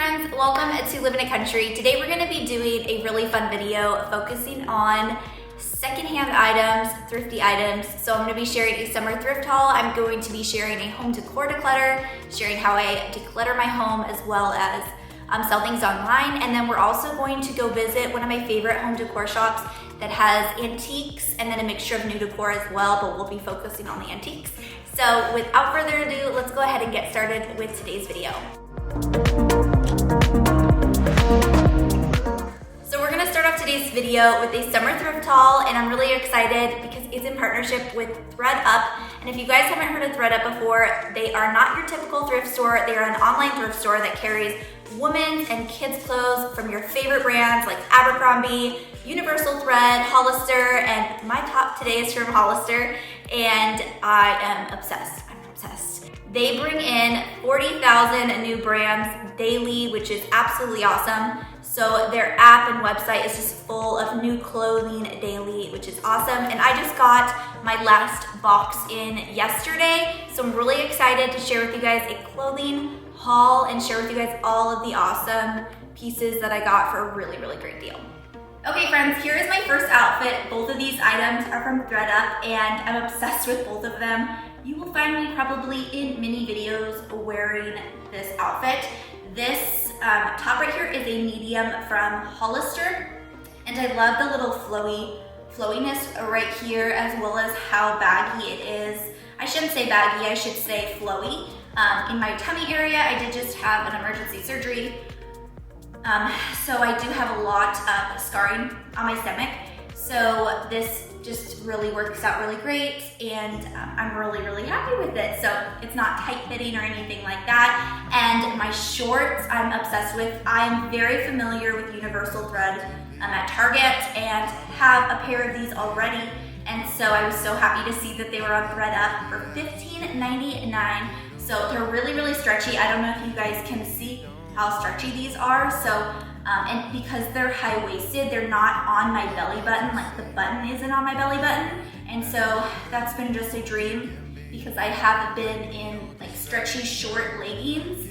friends, welcome to Living in Country. Today we're going to be doing a really fun video focusing on secondhand items, thrifty items. So I'm going to be sharing a summer thrift haul. I'm going to be sharing a home decor declutter, sharing how I declutter my home as well as sell things online. And then we're also going to go visit one of my favorite home decor shops that has antiques and then a mixture of new decor as well, but we'll be focusing on the antiques. So without further ado, let's go ahead and get started with today's video. So we're gonna start off today's video with a summer thrift haul, and I'm really excited because it's in partnership with ThredUp. And if you guys haven't heard of ThredUp before, they are not your typical thrift store. They are an online thrift store that carries women's and kids' clothes from your favorite brands like Abercrombie, Universal Thread, Hollister, and my top today is from Hollister, and I am obsessed. I'm obsessed. They bring in 40,000 new brands daily, which is absolutely awesome. So their app and website is just full of new clothing daily, which is awesome. And I just got my last box in yesterday, so I'm really excited to share with you guys a clothing haul and share with you guys all of the awesome pieces that I got for a really, really great deal. Okay friends, here is my first outfit. Both of these items are from ThredUp and I'm obsessed with both of them. You will find me probably in many videos wearing this outfit. This top right here is a medium from Hollister, and I love the little flowiness right here as well as how baggy it is. I shouldn't say baggy, I should say flowy. In my tummy area, I did just have an emergency surgery. So I do have a lot of scarring on my stomach. So this just really works out really great, and I'm really, really happy with it. So it's not tight fitting or anything like that. And my shorts, I'm obsessed with. I'm very familiar with Universal Thread at Target and have a pair of these already. And so I was so happy to see that they were on ThredUp for $15.99. So they're really, really stretchy. I don't know if you guys can see how stretchy these are. So, and because they're high-waisted, they're not on my belly button, like the button isn't on my belly button. And so that's been just a dream because I haven't been in like stretchy short leggings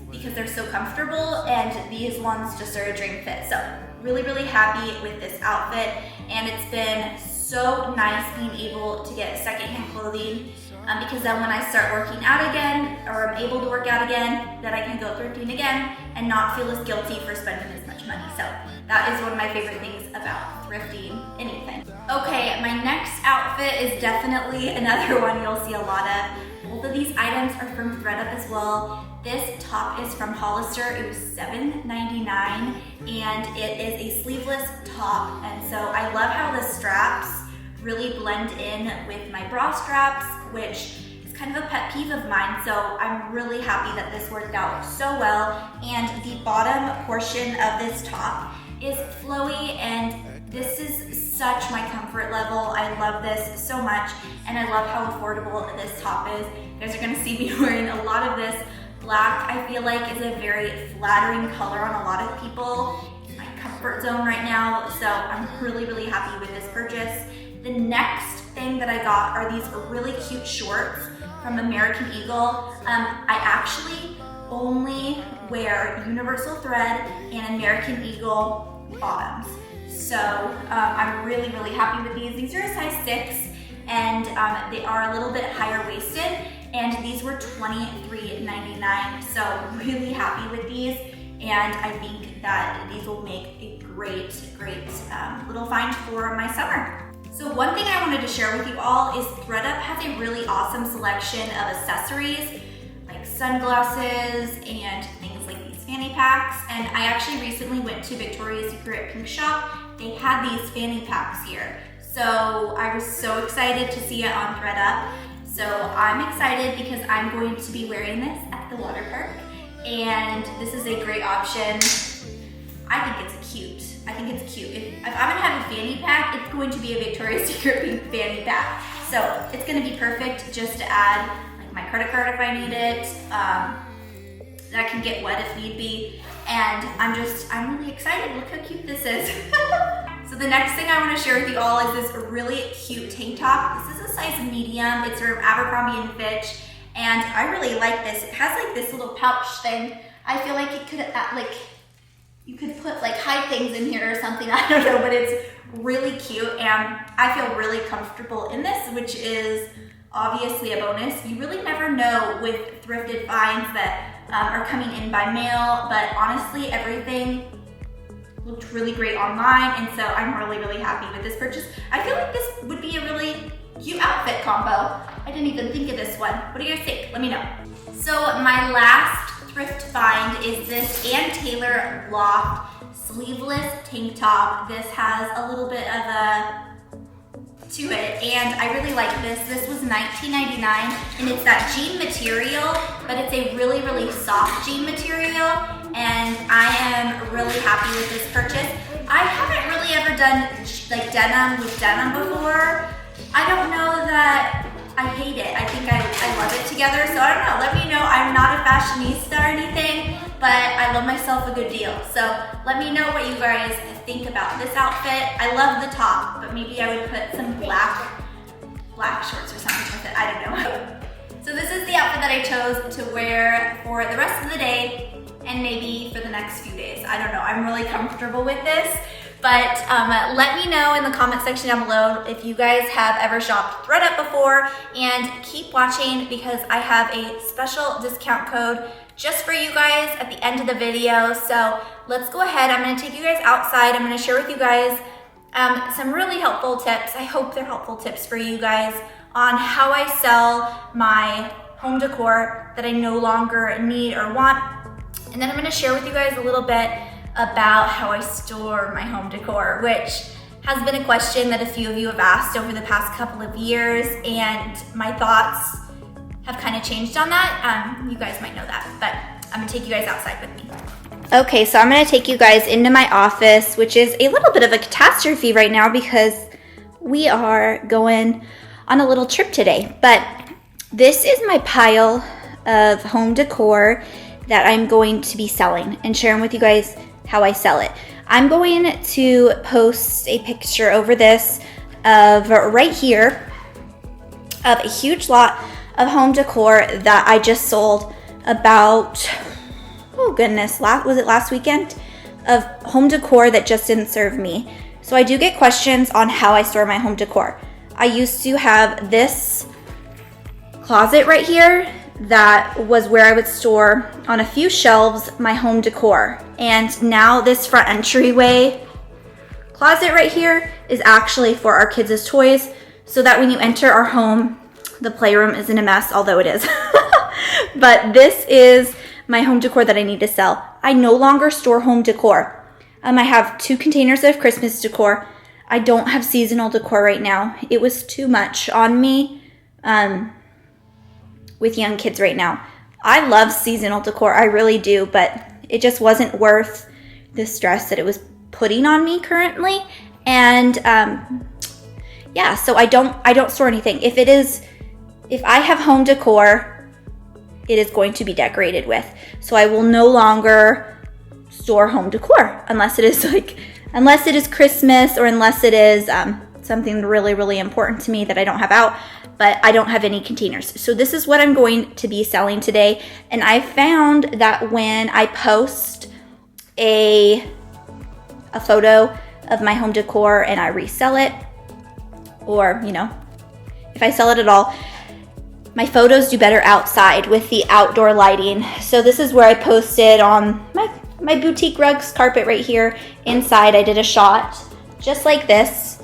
because they're so comfortable, and these ones just are a dream fit. So really, really happy with this outfit, and it's been so nice being able to get secondhand clothing because then when I start working out again, or I'm able to work out again, then I can go thrifting again and not feel as guilty for spending as much money. So that is one of my favorite things about thrifting anything. Okay, my next outfit is definitely another one you'll see a lot of. Both of these items are from ThredUp as well. This top is from Hollister. It was $7.99, and it is a sleeveless top. And so I love how the straps really blend in with my bra straps, which is kind of a pet peeve of mine. So I'm really happy that this worked out so well. And the bottom portion of this top is flowy, and this is such my comfort level. I love this so much, and I love how affordable this top is. You guys are gonna see me wearing a lot of this. Black, I feel like, is a very flattering color on a lot of people. It's my comfort zone right now, so I'm really, really happy with this purchase. The next thing that I got are these really cute shorts from American Eagle. I actually only wear Universal Thread and American Eagle bottoms. So I'm really, really happy with these. These are a size 6, and they are a little bit higher waisted, and these were $23.99. So really happy with these, and I think that these will make a great, great little find for my summer. So one thing I wanted to share with you all is ThredUp has a really awesome selection of accessories like sunglasses and things like these fanny packs. And I actually recently went to Victoria's Secret Pink Shop. They had these fanny packs here. So I was so excited to see it on ThredUp. So I'm excited because I'm going to be wearing this at the water park. And this is a great option. I think it's cute. I think it's cute. If I'm gonna have a fanny pack, it's going to be a Victoria's Secret pink fanny pack. So it's gonna be perfect just to add like my credit card if I need it. That can get wet if need be. And I'm really excited. Look how cute this is. So the next thing I wanna share with you all is this really cute tank top. This is a size medium. It's from Abercrombie & Fitch. And I really like this. It has like this little pouch thing I feel like it could, you could put like hide things in here or something, I don't know, but it's really cute and I feel really comfortable in this, which is obviously a bonus. You really never know with thrifted finds that are coming in by mail, but honestly, everything looked really great online, and so I'm really, really happy with this purchase. I feel like this would be a really cute outfit combo. I didn't even think of this one. What do you guys think? Let me know. So my last thrift find is this Ann Taylor Loft sleeveless tank top. This has a little bit of a to it, and I really like this. This was $19.99, and it's that jean material, but it's a really, really soft jean material, and I am really happy with this purchase. I haven't really ever done like denim with denim before. I don't know that I hate it. I think I love it together, so I don't know. Let me know. I'm not a fashionista or anything, but I love myself a good deal. So let me know what you guys think about this outfit. I love the top, but maybe I would put some black shorts or something with it. I don't know. So this is the outfit that I chose to wear for the rest of the day and maybe for the next few days. I don't know. I'm really comfortable with this. But let me know in the comment section down below if you guys have ever shopped ThredUp before, and keep watching because I have a special discount code just for you guys at the end of the video. So let's go ahead. I'm gonna take you guys outside. I'm gonna share with you guys some really helpful tips. I hope they're helpful tips for you guys on how I sell my home decor that I no longer need or want. And then I'm gonna share with you guys a little bit about how I store my home decor, which has been a question that a few of you have asked over the past couple of years, and my thoughts have kind of changed on that. You guys might know that, but I'm gonna take you guys outside with me. Okay, so I'm gonna take you guys into my office, which is a little bit of a catastrophe right now because we are going on a little trip today. But this is my pile of home decor that I'm going to be selling and sharing with you guys how I sell it. I'm going to post a picture over this of right here of a huge lot of home decor that I just sold about, oh goodness, was it last weekend? Of home decor that just didn't serve me. So I do get questions on how I store my home decor. I used to have this closet right here that was where I would store on a few shelves my home decor. And now this front entryway closet right here is actually for our kids' toys, so that when you enter our home, the playroom isn't a mess, although it is. But this is my home decor that I need to sell. I no longer store home decor. I have 2 containers of Christmas decor. I don't have seasonal decor right now. It was too much on me. With young kids right now. I love seasonal decor, I really do, but it just wasn't worth the stress that it was putting on me currently. And yeah, so I don't store anything. If I have home decor, it is going to be decorated with. So I will no longer store home decor unless it is Christmas, or unless it is something really, really important to me that I don't have out. But I don't have any containers. So this is what I'm going to be selling today. And I found that when I post a photo of my home decor and I resell it, or, you know, if I sell it at all, my photos do better outside with the outdoor lighting. So this is where I posted on my boutique rugs carpet right here. Inside, I did a shot just like this.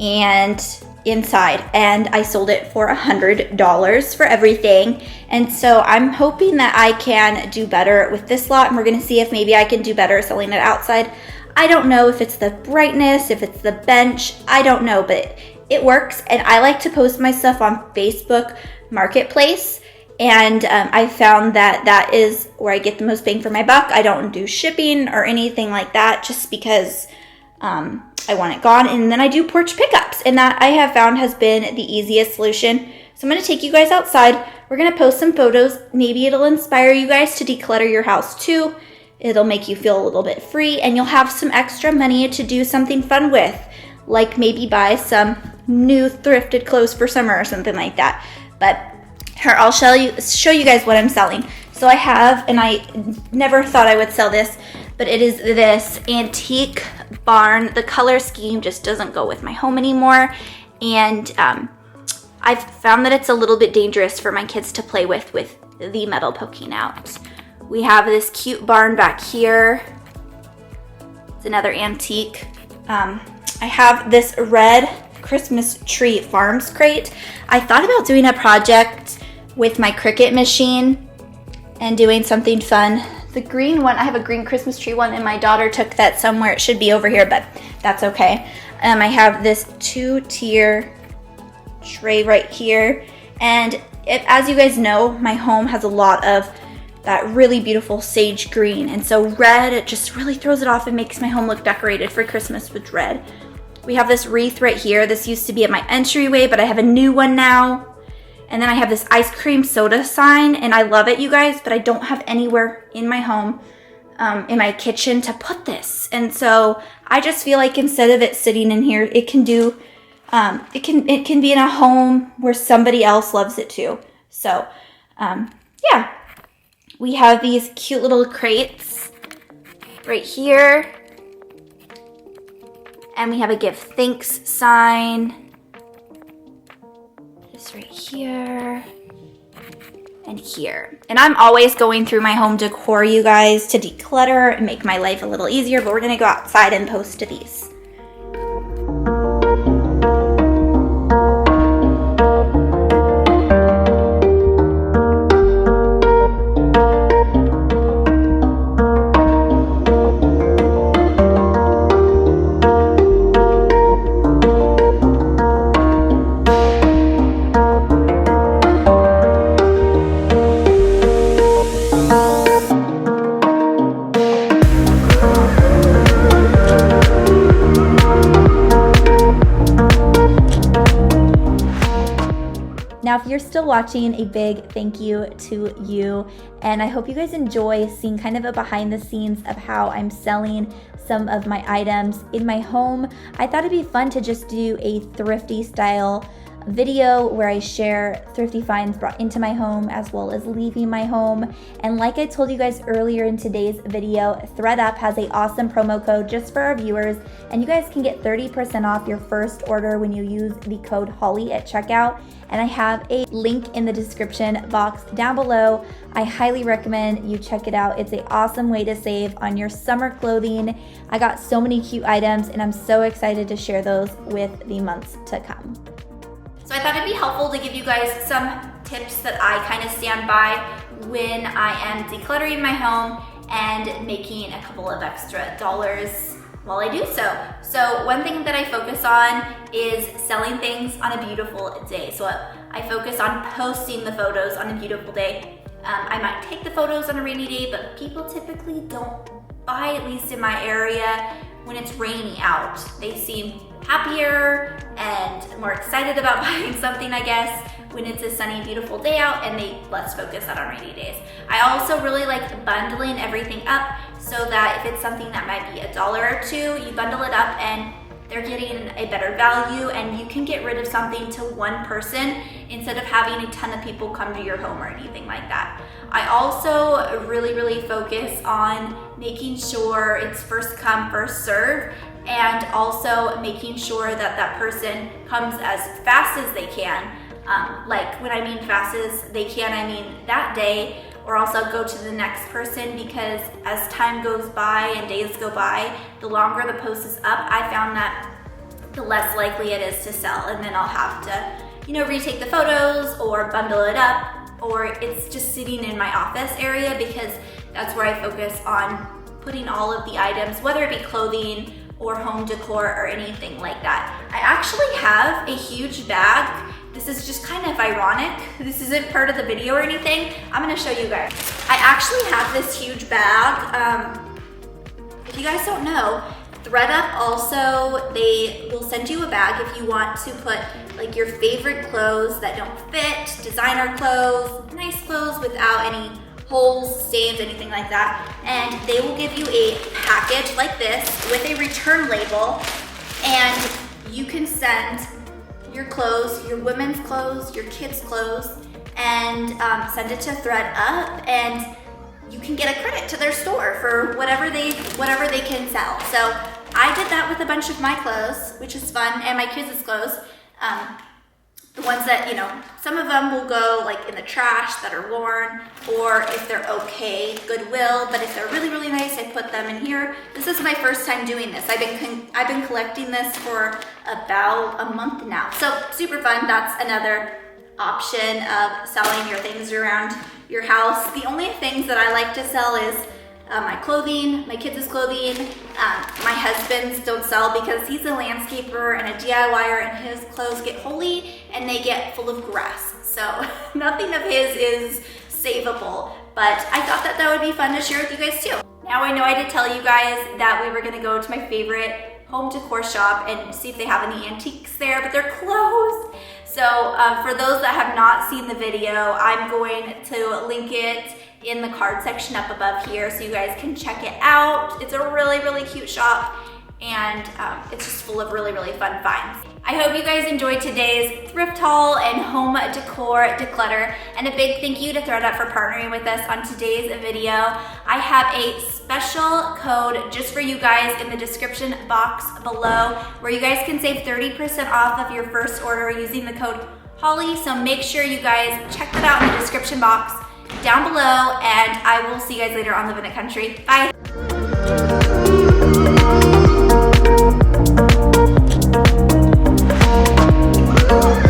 And inside, and I sold it for $100 for everything. And so I'm hoping that I can do better with this lot, and we're gonna see if maybe I can do better selling it outside. I don't know if it's the brightness, if it's the bench, I don't know, but it works. And I like to post my stuff on Facebook Marketplace, and I found that that is where I get the most bang for my buck. I don't do shipping or anything like that, just because I want it gone. And then I do porch pickups, and that I have found has been the easiest solution. So I'm going to take you guys outside. We're going to post some photos. Maybe it'll inspire you guys to declutter your house too. It'll make you feel a little bit free, and you'll have some extra money to do something fun with, like maybe buy some new thrifted clothes for summer or something like that. But Here, I'll show you guys what I'm selling. So I have, and I never thought I would sell this, but it is this antique barn. The color scheme just doesn't go with my home anymore. And I've found that it's a little bit dangerous for my kids to play with the metal poking out. We have this cute barn back here. It's another antique. I have this red Christmas tree farms crate. I thought about doing a project with my Cricut machine and doing something fun. The green one, I have a green Christmas tree one, and my daughter took that somewhere. It should be over here, but that's okay. I have this 2-tier tray right here. And as you guys know, my home has a lot of that really beautiful sage green. And so red, it just really throws it off and makes my home look decorated for Christmas with red. We have this wreath right here. This used to be at my entryway, but I have a new one now. And then I have this ice cream soda sign, and I love it, you guys, but I don't have anywhere in my home, in my kitchen, to put this. And so I just feel like instead of it sitting in here, it can do, it can be in a home where somebody else loves it too. So, yeah, we have these cute little crates right here, and we have a give thanks sign. Right here and here. And I'm always going through my home decor, you guys, to declutter and make my life a little easier, but we're gonna go outside and post to these. Now, if you're still watching, a big thank you to you. And I hope you guys enjoy seeing kind of a behind the scenes of how I'm selling some of my items in my home. I thought it'd be fun to just do a thrifty style video where I share thrifty finds brought into my home as well as leaving my home. And like I told you guys earlier in today's video, ThredUp has an awesome promo code just for our viewers, and you guys can get 30% off your first order when you use the code Holly at checkout. And I have a link in the description box down below. I highly recommend you check it out. It's an awesome way to save on your summer clothing. I got so many cute items, and I'm so excited to share those with the months to come. So I thought it'd be helpful to give you guys some tips that I kind of stand by when I am decluttering my home and making a couple of extra dollars while I do so. So one thing that I focus on is selling things on a beautiful day. So I focus on posting the photos on a beautiful day. I might take the photos on a rainy day, but people typically don't buy, at least in my area, when it's rainy out. They seem happier and more excited about buying something, I guess, when it's a sunny, beautiful day out, and they less focus on rainy days. I also really like bundling everything up so that if it's something that might be $1 or $2, you bundle it up and they're getting a better value, and you can get rid of something to one person instead of having a ton of people come to your home or anything like that. I also really focus on making sure it's first come, first serve, and also making sure that that person comes as fast as they can. Like when I mean fast as they can, I mean that day, or also go to the next person, because as time goes by and days go by, the longer the post is up, I found that the less likely it is to sell, and then I'll have to, retake the photos or bundle it up, or it's just sitting in my office area, because that's where I focus on putting all of the items, whether it be clothing or home decor or anything like that. I actually have a huge bag. This is just kind of ironic. This isn't part of the video or anything. I'm gonna show you guys. I actually have this huge bag. If you guys don't know, ThredUp also, they will send you a bag if you want to put like your favorite clothes that don't fit, designer clothes, nice clothes without any holes, stains, anything like that. And they will give you a package like this with a return label, and you can send your clothes, your women's clothes, your kids' clothes, and send it to ThredUp, and you can get a credit to their store for whatever they can sell. So I did that with a bunch of my clothes, which is fun, and my kids' clothes. The ones that, you know, some of them will go like in the trash that are worn, or if they're okay, Goodwill, but if they're really, really nice, I put them in here. This is my first time doing this. I've been collecting this for about a month now. So super fun. That's another option of selling your things around your house. The only things that I like to sell is my clothing, my kids' clothing. My husband's don't sell because he's a landscaper and a DIYer, and his clothes get holey and they get full of grass. So nothing of his is savable, but I thought that would be fun to share with you guys too. Now I know I did tell you guys that we were gonna go to my favorite home decor shop and see if they have any antiques there, but they're closed. So for those that have not seen the video, I'm going to link it in the card section up above here so you guys can check it out. It's a really, really cute shop, and it's just full of really, really fun finds. I hope you guys enjoyed today's thrift haul and home decor declutter, and a big thank you to ThredUp for partnering with us on today's video. I have a special code just for you guys in the description box below where you guys can save 30% off of your first order using the code HOLLY, so make sure you guys check that out in the description box down below, and I will see you guys later on Living It Country. Bye.